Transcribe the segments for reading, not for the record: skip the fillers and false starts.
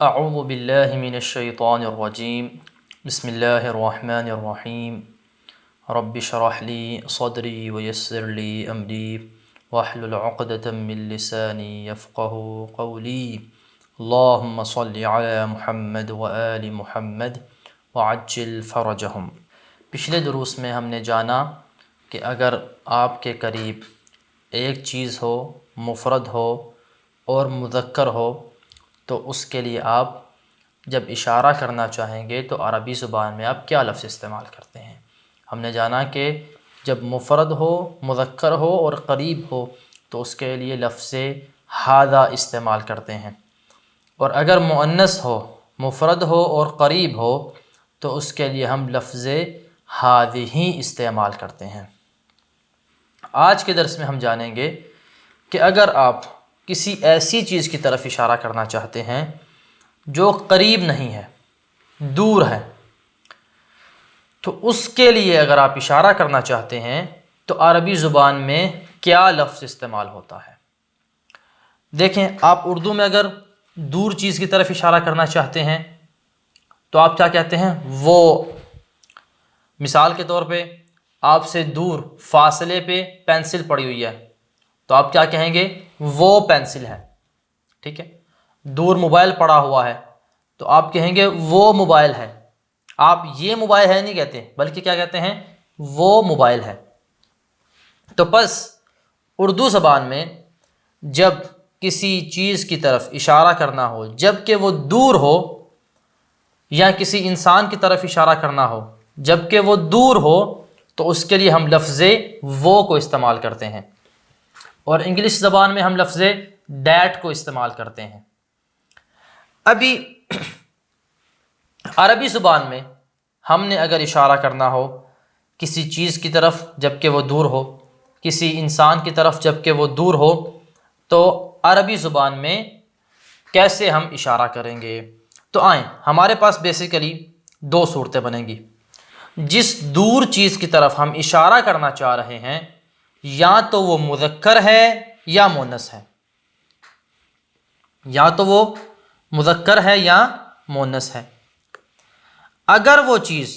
اعوذ باللہ من الشیطان الرجیم بسم اللہ الرحمن الرحیم رب اشرح لی صدری ویسر لی امری واحلل عقدۃ من لسانی یفقهوا قولی اللہم صل علی محمد وآل محمد وعجل فرجہم۔ پچھلے دروس میں ہم نے جانا کہ اگر آپ کے قریب ایک چیز ہو، مفرد ہو اور مذکر ہو تو اس کے لیے آپ جب اشارہ کرنا چاہیں گے تو عربی زبان میں آپ کیا لفظ استعمال کرتے ہیں۔ ہم نے جانا کہ جب مفرد ہو، مذکر ہو اور قریب ہو تو اس کے لیے لفظ ھذا استعمال کرتے ہیں، اور اگر مؤنث ہو، مفرد ہو اور قریب ہو تو اس کے لیے ہم لفظ ھذہ استعمال کرتے ہیں۔ آج کے درس میں ہم جانیں گے کہ اگر آپ کسی ایسی چیز کی طرف اشارہ کرنا چاہتے ہیں جو قریب نہیں ہے، دور ہے، تو اس کے لیے اگر آپ اشارہ کرنا چاہتے ہیں تو عربی زبان میں کیا لفظ استعمال ہوتا ہے۔ دیکھیں، آپ اردو میں اگر دور چیز کی طرف اشارہ کرنا چاہتے ہیں تو آپ کیا کہتے ہیں؟ وہ۔ مثال کے طور پہ آپ سے دور فاصلے پہ پینسل پڑی ہوئی ہے تو آپ کیا کہیں گے؟ وہ پینسل ہے، ٹھیک ہے۔ دور موبائل پڑا ہوا ہے تو آپ کہیں گے وہ موبائل ہے۔ آپ یہ موبائل ہے نہیں کہتے بلکہ کیا کہتے ہیں؟ وہ موبائل ہے۔ تو بس اردو زبان میں جب کسی چیز کی طرف اشارہ کرنا ہو جب کہ وہ دور ہو، یا کسی انسان کی طرف اشارہ کرنا ہو جب کہ وہ دور ہو، تو اس کے لیے ہم لفظ وہ کو استعمال کرتے ہیں، اور انگلش زبان میں ہم لفظ دیٹ کو استعمال کرتے ہیں۔ ابھی عربی زبان میں ہم نے اگر اشارہ کرنا ہو کسی چیز کی طرف جب کہ وہ دور ہو، کسی انسان کی طرف جب کہ وہ دور ہو، تو عربی زبان میں کیسے ہم اشارہ کریں گے؟ تو آئیں، ہمارے پاس بیسیکلی دو صورتیں بنیں گی۔ جس دور چیز کی طرف ہم اشارہ کرنا چاہ رہے ہیں یا تو وہ مذکر ہے یا مؤنث ہے، یا تو وہ مذکر ہے یا مؤنث ہے۔ اگر وہ چیز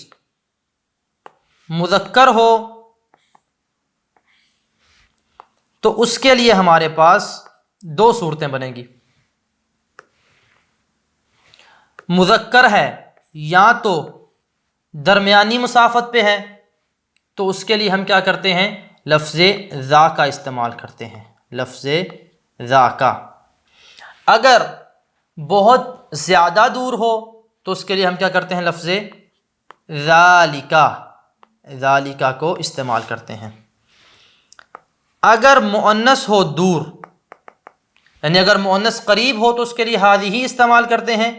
مذکر ہو تو اس کے لیے ہمارے پاس دو صورتیں بنیں گی۔ مذکر ہے یا تو درمیانی مسافت پہ ہے تو اس کے لیے ہم کیا کرتے ہیں؟ لفظ ذا کا استعمال کرتے ہیں، لفظ ذا کا۔ اگر بہت زیادہ دور ہو تو اس کے لیے ہم کیا کرتے ہیں؟ لفظ ذالکا، ذالکا کو استعمال کرتے ہیں۔ اگر مؤنث ہو دور، یعنی اگر مؤنث قریب ہو تو اس کے لیے ھذہ استعمال کرتے ہیں،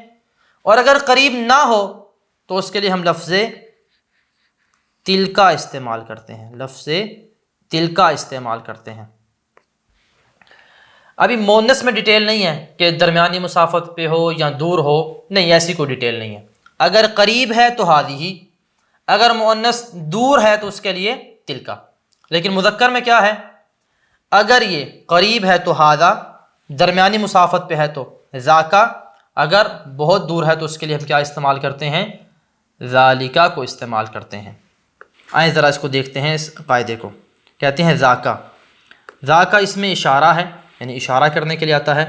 اور اگر قریب نہ ہو تو اس کے لیے ہم لفظ تلکا استعمال کرتے ہیں، لفظ تلکا استعمال کرتے ہیں۔ ابھی مؤنث میں ڈیٹیل نہیں ہے کہ درمیانی مسافت پہ ہو یا دور ہو، نہیں، ایسی کوئی ڈیٹیل نہیں ہے۔ اگر قریب ہے تو ھذہ، اگر مؤنث دور ہے تو اس کے لیے تلکا۔ لیکن مذکر میں کیا ہے؟ اگر یہ قریب ہے تو ھذا، درمیانی مسافت پہ ہے تو ذاکا، اگر بہت دور ہے تو اس کے لیے ہم کیا استعمال کرتے ہیں؟ ذالکا کو استعمال کرتے ہیں۔ آئیں ذرا اس کو دیکھتے ہیں، اس قاعدے کو کہتے ہیں ذاکا۔ ذاکا اس میں اشارہ ہے، یعنی اشارہ کرنے کے لیے آتا ہے،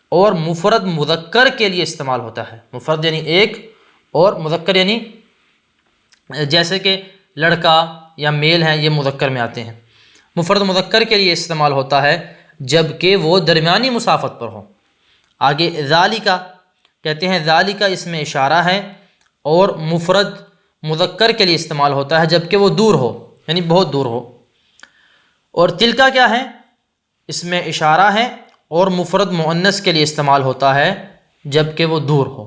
اور مفرد مذکر کے لیے استعمال ہوتا ہے۔ مفرد یعنی ایک، اور مذکر یعنی جیسے کہ لڑکا یا میل ہیں، یہ مذکر میں آتے ہیں۔ مفرد مذکر کے لیے استعمال ہوتا ہے جب کہ وہ درمیانی مسافت پر ہو۔ آگے ذالکا کہتے ہیں، ذالکا اس میں اشارہ ہے اور مفرد مذکر کے لیے استعمال ہوتا ہے جب کہ وہ دور ہو، یعنی بہت دور ہو۔ اور تلکا کیا ہے؟ اس میں اشارہ ہے اور مفرد مؤنث کے لیے استعمال ہوتا ہے جب کہ وہ دور ہو۔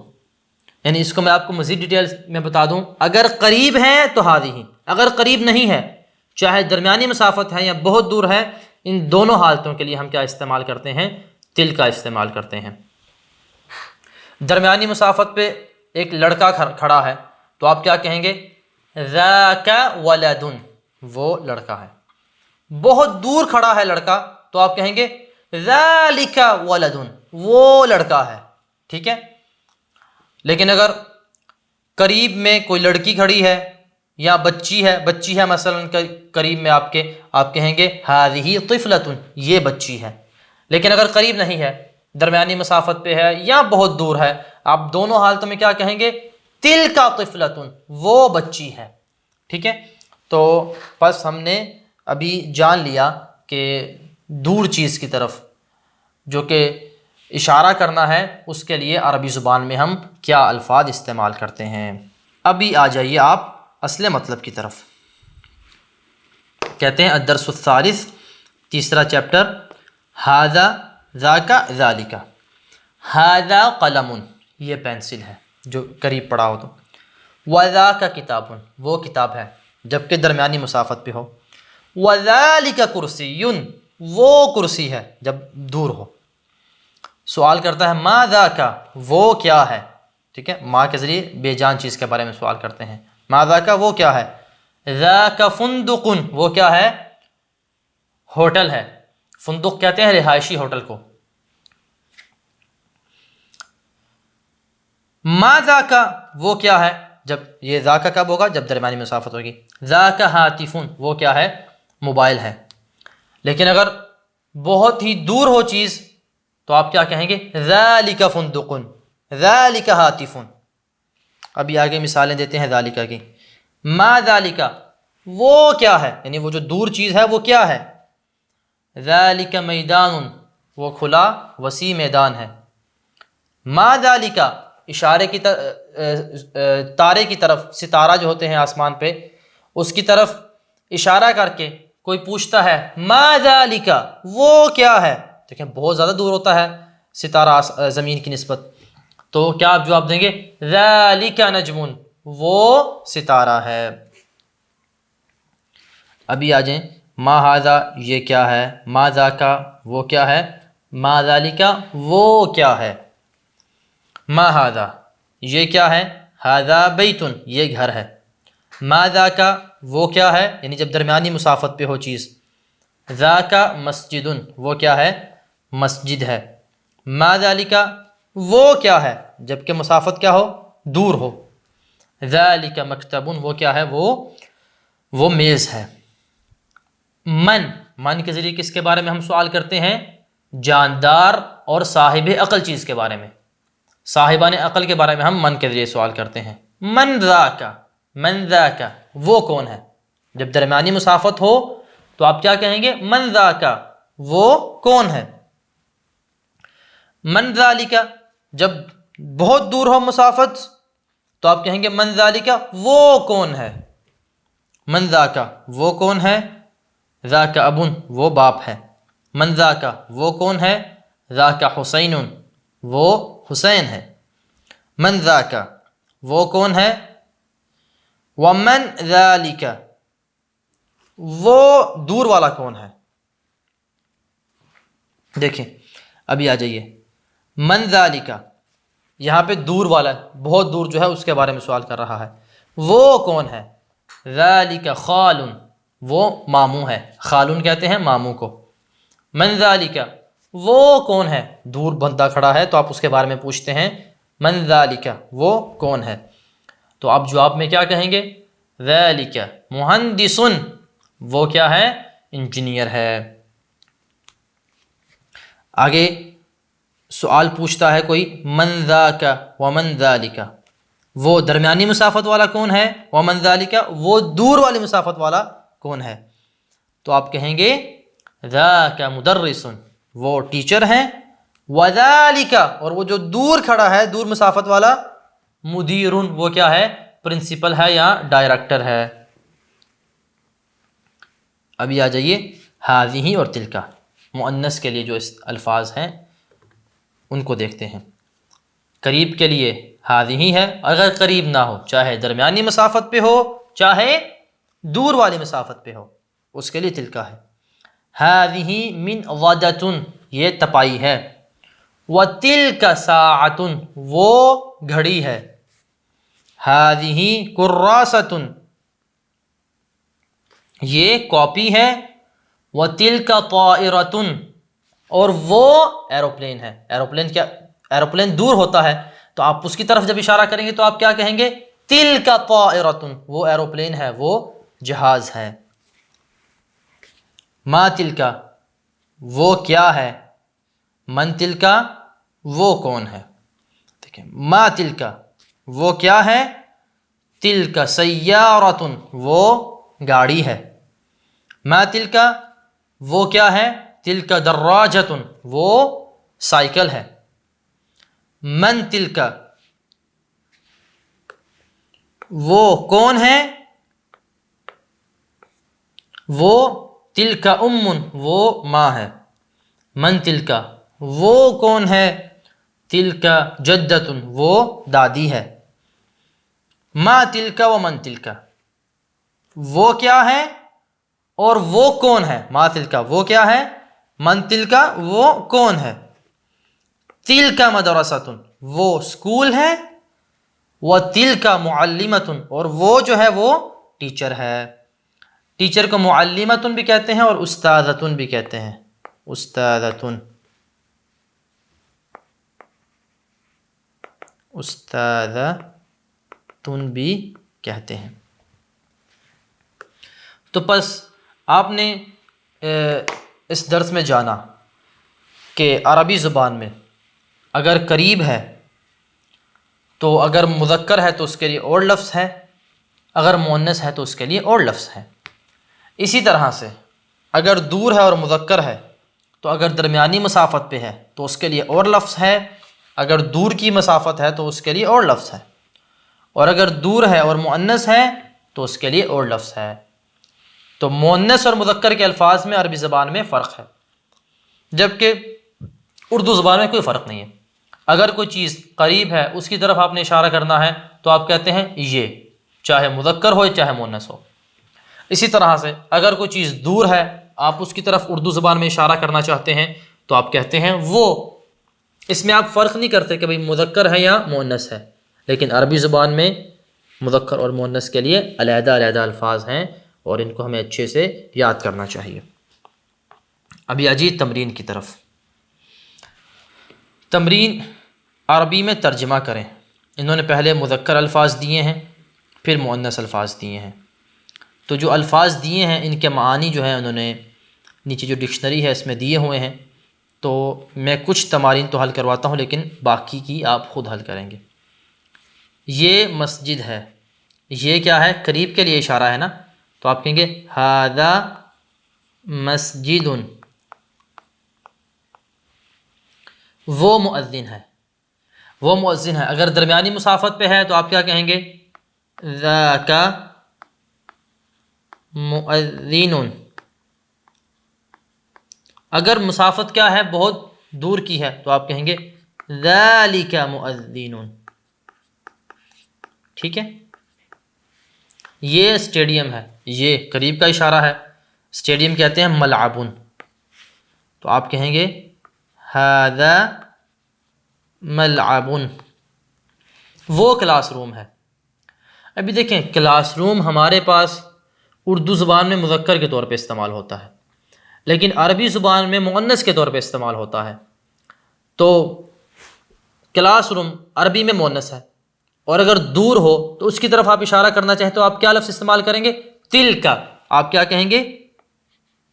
یعنی اس کو میں آپ کو مزید ڈیٹیل میں بتا دوں، اگر قریب ہے تو ھذہ، اگر قریب نہیں ہے، چاہے درمیانی مسافت ہے یا بہت دور ہے، ان دونوں حالتوں کے لیے ہم کیا استعمال کرتے ہیں؟ تلکا استعمال کرتے ہیں۔ درمیانی مسافت پہ ایک لڑکا کھڑا ہے تو آپ کیا کہیں گے؟ ذاک ولد، وہ لڑکا ہے۔ بہت دور کھڑا ہے لڑکا تو آپ کہیں گے ذالک ولد، وہ لڑکا ہے، ٹھیک ہے۔ لیکن اگر قریب میں کوئی لڑکی کھڑی ہے یا بچی ہے مثلا قریب میں آپ کہیں گے ہذہ طفلۃ، یہ بچی ہے. لیکن اگر قریب نہیں ہے، درمیانی مسافت پہ ہے یا بہت دور ہے، آپ دونوں حالتوں میں کیا کہیں گے؟ تلک طفلۃ، وہ بچی ہے. ٹھیک ہے، تو بس ہم نے ابھی جان لیا کہ دور چیز کی طرف جو کہ اشارہ کرنا ہے اس کے لیے عربی زبان میں ہم کیا الفاظ استعمال کرتے ہیں. ابھی آ جائیے آپ اصل مطلب کی طرف. کہتے ہیں الدرس الثالث، تیسرا چیپٹر، ھذا ذاک ذالک. ھذا قلم، یہ پینسل ہے جو قریب پڑا ہو تو. وذاک کتاب، وہ کتاب ہے جبکہ درمیانی مسافت پہ ہو. وذالک کرسی، وہ کرسی ہے جب دور ہو. سوال کرتا ہے ما ذاک، وہ کیا ہے. ٹھیک ہے، ما کے ذریعے بے جان چیز کے بارے میں سوال کرتے ہیں. ما ذاک، وہ کیا ہے. ذاک فندق، وہ کیا ہے؟ ہوٹل ہے. فندق کہتے ہیں رہائشی ہوٹل کو. ما ذاک، وہ کیا ہے. جب یہ ذاک کب ہوگا؟ جب درمیانی مسافت ہوگی. ذاک ہاتف، وہ کیا ہے؟ موبائل ہے. لیکن اگر بہت ہی دور ہو چیز تو آپ کیا کہیں گے؟ ذالک فندق، ذالک ہاتف. ابھی آگے مثالیں دیتے ہیں ذالک کی. ما ذالک، وہ کیا ہے، یعنی وہ جو دور چیز ہے وہ کیا ہے. ذالک میدان، وہ کھلا وسیع میدان ہے. ما ذالک، اشارے کی تارے کی طرف، ستارہ جو ہوتے ہیں آسمان پہ اس کی طرف اشارہ کر کے کوئی پوچھتا ہے ما ذالک، وہ کیا ہے. دیکھیں بہت زیادہ دور ہوتا ہے ستارہ زمین کی نسبت، تو کیا آپ جواب دیں گے؟ ذالک نجم، وہ ستارہ ہے. ابھی آ جائیں ما ھذا، یہ کیا ہے. ما ذاک، وہ کیا ہے. ما ذالک، وہ کیا ہے. ما ھذا، یہ کیا ہے. ھذا بیت، یہ گھر ہے. ما ذاک، وہ کیا ہے، یعنی جب درمیانی مسافت پہ ہو چیز. ذاک مسجد، وہ کیا ہے. مسجد ہے. ما ذالک، وہ کیا ہے جبکہ مسافت کیا ہو؟ دور ہو. ذالک مکتب، وہ کیا ہے. وہ میز ہے. من کے ذریعے کس کے بارے میں ہم سوال کرتے ہیں؟ جاندار اور صاحب عقل چیز کے بارے میں. صاحبان عقل کے بارے میں ہم من کے ذریعے سوال کرتے ہیں. من ذاک، من ذاک، وہ کون ہے. جب درمیانی مسافت ہو تو آپ کیا کہیں گے؟ من ذاک، وہ کون ہے. من ذالک، جب بہت دور ہو مسافت تو آپ کہیں گے من ذالک، وہ کون ہے. من ذاک، وہ کون ہے. ذاک ابن، وہ باپ ہے. من ذاک، وہ کون ہے. ذاک حسین، وہ حسین ہے. من ذاک، وہ کون ہے. ومن ذالک، وہ دور والا کون ہے. دیکھیں ابھی آ جائیے. من ذالک، یہاں پہ دور والا، بہت دور جو ہے اس کے بارے میں سوال کر رہا ہے. وہ کون ہے. ذالک خال، وہ ماموں ہے. خالون کہتے ہیں ماموں کو. من ذالک، وہ کون ہے. دور بندہ کھڑا ہے تو آپ اس کے بارے میں پوچھتے ہیں من ذالک، وہ کون ہے. تو آپ جواب میں کیا کہیں گے؟ ذالک مہندس، وہ کیا ہے. انجینئر ہے. آگے سوال پوچھتا ہے کوئی من ذاک ومن ذالک، وہ درمیانی مسافت والا کون ہے. ومن ذالک، وہ دور والی مسافت والا کون ہے. تو آپ کہیں گے ذاک مدرس، وہ ٹیچر ہیں. وذالک، اور وہ جو دور کھڑا ہے دور مسافت والا، مدیر، وہ کیا ہے. پرنسپل ہے یا ڈائریکٹر ہے. ابھی آ جائیے ھذہ اور تلک، مؤنث کے لیے جو الفاظ ہیں ان کو دیکھتے ہیں. قریب کے لیے ھذہ ہے، اگر قریب نہ ہو، چاہے درمیانی مسافت پہ ہو چاہے دور والی مسافت پہ ہو، اس کے لیے تلک ہے. ھذہ من غدۃ، یہ تپائی ہے. وتلک ساعۃ، وہ گھڑی ہے. ھذہ کراست، یہ کاپی ہے. وتلک طائرۃ، اور وہ ایروپلین ہے. ایروپلین کیا؟ ایروپلین دور ہوتا ہے تو آپ اس کی طرف جب اشارہ کریں گے تو آپ کیا کہیں گے؟ تلک طائرۃ، وہ ایروپلین ہے، وہ جہاز ہے۔ ما تلک، وہ کیا ہے، من تلک، وہ کون ہے۔ دیکھیں ما تلک وہ کیا ہے، تلک سیارۃ وہ گاڑی ہے، ما تلک وہ کیا ہے، تلک دراجۃ وہ سائیکل ہے، من تلک وہ کون ہے، وہ تلک ام وہ ماں ہے، من تلک وہ کون ہے، تلک جدۃ وہ دادی ہے، ما تلک و من تلک وہ کیا ہے اور وہ کون ہے، ما تلک وہ کیا ہے، من تلک وہ کون ہے، تلک مدرسۃ وہ اسکول ہے، و تلک معلمۃ اور وہ جو ہے وہ ٹیچر ہے۔ ٹیچر کو معلمۃ بھی کہتے ہیں اور استاذۃ بھی کہتے ہیں، استاذۃ استاذۃ بھی کہتے ہیں۔ تو پس آپ نے اس درس میں جانا کہ عربی زبان میں اگر قریب ہے تو اگر مذکر ہے تو اس کے لیے اور لفظ ہے، اگر مؤنث ہے تو اس کے لیے اور لفظ ہے۔ اسی طرح سے اگر دور ہے اور مذکر ہے تو اگر درمیانی مسافت پہ ہے تو اس کے لیے اور لفظ ہے، اگر دور کی مسافت ہے تو اس کے لیے اور لفظ ہے، اور اگر دور ہے اور مؤنث ہے تو اس کے لیے اور لفظ ہے۔ تو مؤنث اور مذکر کے الفاظ میں عربی زبان میں فرق ہے، جبکہ اردو زبان میں کوئی فرق نہیں ہے۔ اگر کوئی چیز قریب ہے اس کی طرف آپ نے اشارہ کرنا ہے تو آپ کہتے ہیں یہ، چاہے مذکر ہو چاہے مؤنث ہو۔ اسی طرح سے اگر کوئی چیز دور ہے، آپ اس کی طرف اردو زبان میں اشارہ کرنا چاہتے ہیں تو آپ کہتے ہیں وہ۔ اس میں آپ فرق نہیں کرتے کہ بھئی مذکر ہے یا مؤنث ہے، لیکن عربی زبان میں مذکر اور مؤنث کے لیے علیحدہ علیحدہ الفاظ ہیں اور ان کو ہمیں اچھے سے یاد کرنا چاہیے۔ ابھی اجیت تمرین کی طرف۔ تمرین عربی میں ترجمہ کریں۔ انہوں نے پہلے مذکر الفاظ دیے ہیں، پھر مؤنث الفاظ دیے ہیں۔ تو جو الفاظ دیے ہیں ان کے معانی جو ہیں انہوں نے نیچے جو ڈکشنری ہے اس میں دیے ہوئے ہیں، تو میں کچھ تمارین تو حل کرواتا ہوں لیکن باقی کی آپ خود حل کریں گے۔ یہ مسجد ہے، یہ کیا ہے، قریب کے لیے اشارہ ہے نا، تو آپ کہیں گے ھذا مسجد، وہ مؤذن ہے، وہ مؤذن ہے۔ اگر درمیانی مسافت پہ ہے تو آپ کیا کہیں گے، ذاک مؤذن۔ اگر مسافت کیا ہے، بہت دور کی ہے تو آپ کہیں گے ذالک مؤذن۔ ٹھیک ہے، یہ اسٹیڈیم ہے، یہ قریب کا اشارہ ہے، اسٹیڈیم کہتے ہیں ملعب، تو آپ کہیں گے ھذا ملعب، وہ کلاس روم ہے۔ ابھی دیکھیں کلاس روم ہمارے پاس اردو زبان میں مذکر کے طور پہ استعمال ہوتا ہے، لیکن عربی زبان میں مؤنث کے طور پہ استعمال ہوتا ہے۔ تو کلاس روم عربی میں مؤنث ہے، اور اگر دور ہو تو اس کی طرف آپ اشارہ کرنا چاہیں تو آپ کیا لفظ استعمال کریں گے، تلک۔ آپ کیا کہیں گے،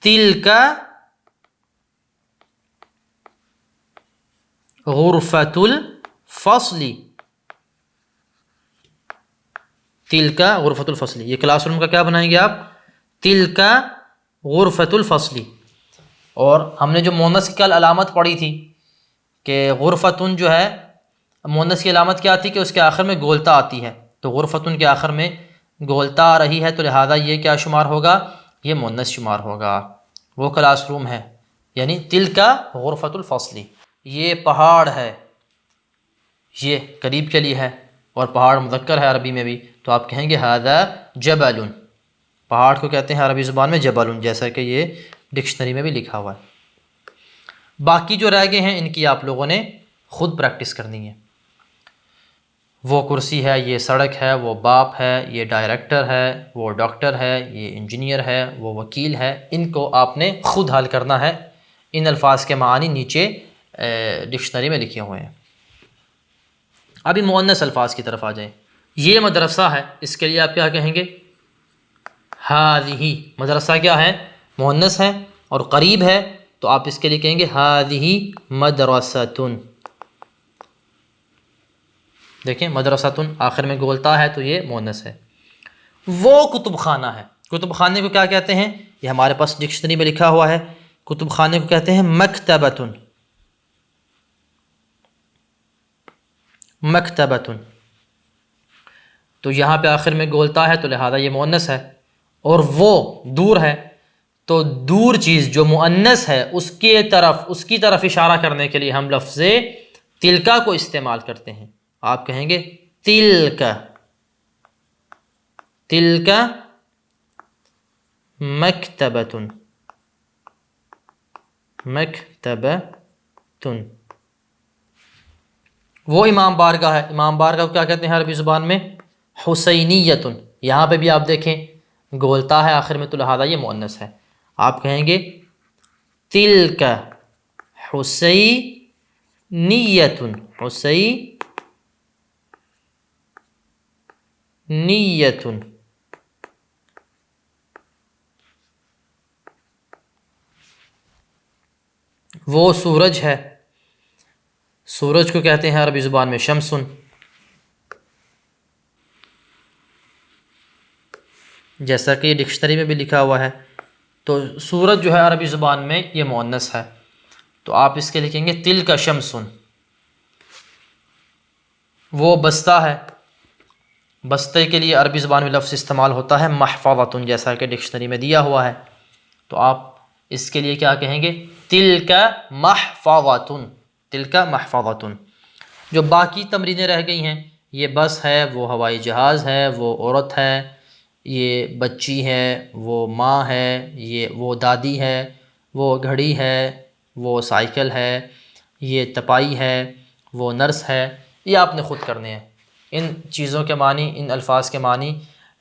تلک غرفۃ الفصل، تلک غرفۃ الفصل، یہ کلاس روم کا کیا بنائیں گے آپ، تلک غرفۃ الفصل۔ اور ہم نے جو مؤنث کی کل علامت پڑھی تھی کہ غرفتن جو ہے مؤنث کی علامت کیا تھی کہ اس کے آخر میں گولتا آتی ہے، تو غرفتن کے آخر میں گولتا آ رہی ہے تو لہذا یہ کیا شمار ہوگا، یہ مؤنث شمار ہوگا، وہ کلاس روم ہے، یعنی تلک غرفۃ الفصل۔ یہ پہاڑ ہے، یہ قریب کے لیے ہے اور پہاڑ مذکر ہے عربی میں بھی، تو آپ کہیں گے ھذا جبل، پہاڑ کو کہتے ہیں عربی زبان میں جبل، جیسا کہ یہ ڈکشنری میں بھی لکھا ہوا ہے۔ باقی جو رہ گئے ہیں ان کی آپ لوگوں نے خود پریکٹس کرنی ہے۔ وہ کرسی ہے، یہ سڑک ہے، وہ باپ ہے، یہ ڈائریکٹر ہے، وہ ڈاکٹر ہے، یہ انجینئر ہے، وہ وکیل ہے، ان کو آپ نے خود حل کرنا ہے۔ ان الفاظ کے معانی نیچے ڈکشنری میں لکھے ہوئے ہیں۔ ابھی مؤنث الفاظ کی طرف آ جائیں. یہ مدرسہ ہے، اس کے لیے آپ کیا کہیں گے؟ ہذہ. مدرسہ کیا ہے؟ مؤنث ہے اور قریب ہے، تو آپ اس کے لیے کہیں گے ہذہ مدرستن. دیکھیں مدرستن آخر میں گولتا ہے تو یہ مؤنث ہے. وہ کتب خانہ ہے. کتب خانے کو کیا کہتے ہیں؟ یہ ہمارے پاس ڈکشنری میں لکھا ہوا ہے. کتب خانے کو کہتے ہیں مکتبتن. مکتبتن. تو یہاں پہ آخر میں گولتا ہے تو لہذا یہ مؤنث ہے. اور وہ دور ہے، تو دور چیز جو مؤنث ہے اس کی طرف اشارہ کرنے کے لیے ہم لفظ تلکا کو استعمال کرتے ہیں. آپ کہیں گے تلکا، تلکا مکتبتن، مکتبتن. وہ امام بارگاہ ہے. امام بارگاہ کو کیا کہتے ہیں عربی زبان میں؟ حسینیتن. یہاں پہ بھی آپ دیکھیں گولتا ہے آخر میں تو لہذا یہ مؤنث ہے. آپ کہیں گے تلک حسینیتن، حسینیتن. وہ سورج ہے. سورج کو کہتے ہیں عربی زبان میں شمسن. جیسا کہ ڈکشنری میں بھی لکھا ہوا ہے. تو سورج جو ہے عربی زبان میں یہ مؤنث ہے، تو آپ اس کے لکھیں گے تلک شمسن. وہ بستہ ہے. بستے کے لیے عربی زبان میں لفظ استعمال ہوتا ہے محفظۃ، جیسا کہ ڈکشنری میں دیا ہوا ہے. تو آپ اس کے لیے کیا کہیں گے؟ تلک محفظۃ، تلک محفظۃ. جو باقی تمرینیں رہ گئی ہیں، یہ بس ہے، وہ ہوائی جہاز ہے، وہ عورت ہے، یہ بچی ہے، وہ ماں ہے، یہ وہ دادی ہے، وہ گھڑی ہے، وہ سائیکل ہے، یہ تپائی ہے، وہ نرس ہے. یہ آپ نے خود کرنے ہیں. ان چیزوں کے معنی، ان الفاظ کے معنی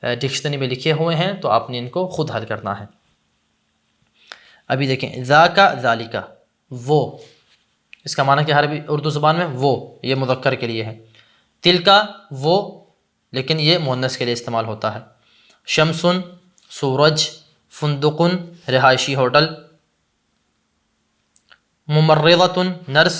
ڈکشنری میں لکھے ہوئے ہیں، تو آپ نے ان کو خود حل کرنا ہے. ابھی دیکھیں ذاک ذالک، وہ، اس کا معنی کیا ہے عربی اردو زبان میں؟ وہ، یہ مذکر کے لیے ہے. تلکا وہ، لیکن یہ مؤنث کے لیے استعمال ہوتا ہے. شمسن سورج، فندقن رہائشی ہوٹل، ممرضۃ نرس،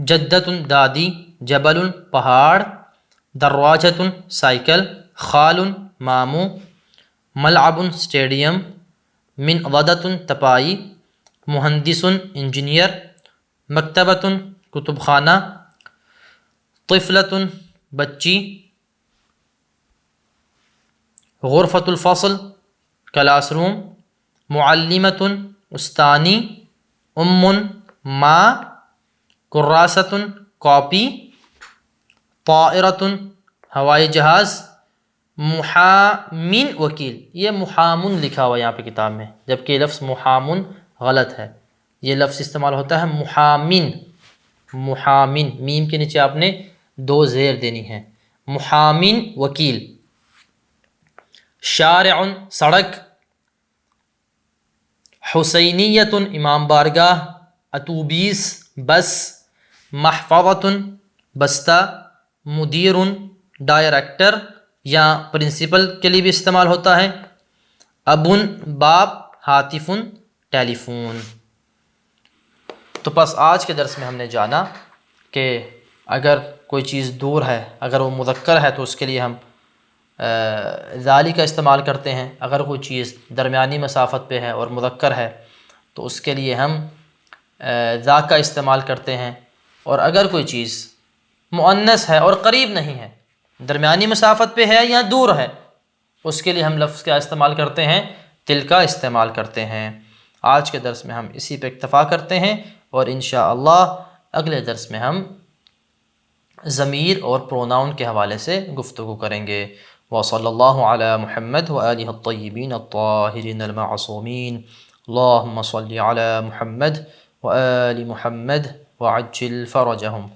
جدۃ دادی، جبل پہاڑ، دراجۃ سائیکل، خال ماموں، ملعب اسٹیڈیم، منضدۃ تپائی، مہندس انجینئر، مکتبۃ کتب خانہ، طفلۃ بچی، غرفۃ الفصل کلاس روم، معلمۃ استانی، ماں، کراست کاپی، طائرۃ ہوائی جہاز، محامن وکیل. یہ محامن لکھا ہوا یہاں پہ کتاب میں، جبکہ یہ لفظ محامن غلط ہے. یہ لفظ استعمال ہوتا ہے محامن. محامن، میم کے نیچے آپ نے 2 زیر دینی ہے. محامن وکیل. شارع سڑک، حسینیۃ امام بارگاہ، اتوبیس بس، محفظۃ بستہ، مدیر ڈائریکٹر یا پرنسپل کے لیے بھی استعمال ہوتا ہے، ابن باپ، ہاتف ٹیلی فون. تو بس آج کے درس میں ہم نے جانا کہ اگر کوئی چیز دور ہے، اگر وہ مذکر ہے تو اس کے لیے ہم ذالی کا استعمال کرتے ہیں. اگر کوئی چیز درمیانی مسافت پہ ہے اور مذکر ہے تو اس کے لیے ہم ذا کا استعمال کرتے ہیں. اور اگر کوئی چیز مؤنث ہے اور قریب نہیں ہے، درمیانی مسافت پہ ہے یا دور ہے، اس کے لیے ہم لفظ کا استعمال کرتے ہیں؟ تلکا استعمال کرتے ہیں. آج کے درس میں ہم اسی پہ اکتفا کرتے ہیں، اور انشاءاللہ اگلے درس میں ہم ضمیر اور پروناؤن کے حوالے سے گفتگو کریں گے. وصلی اللہ علی محمد وآلہ الطیبین الطاہرین المعصومین. اللہم صلی علی محمد وآل محمد وعجل فرجہم.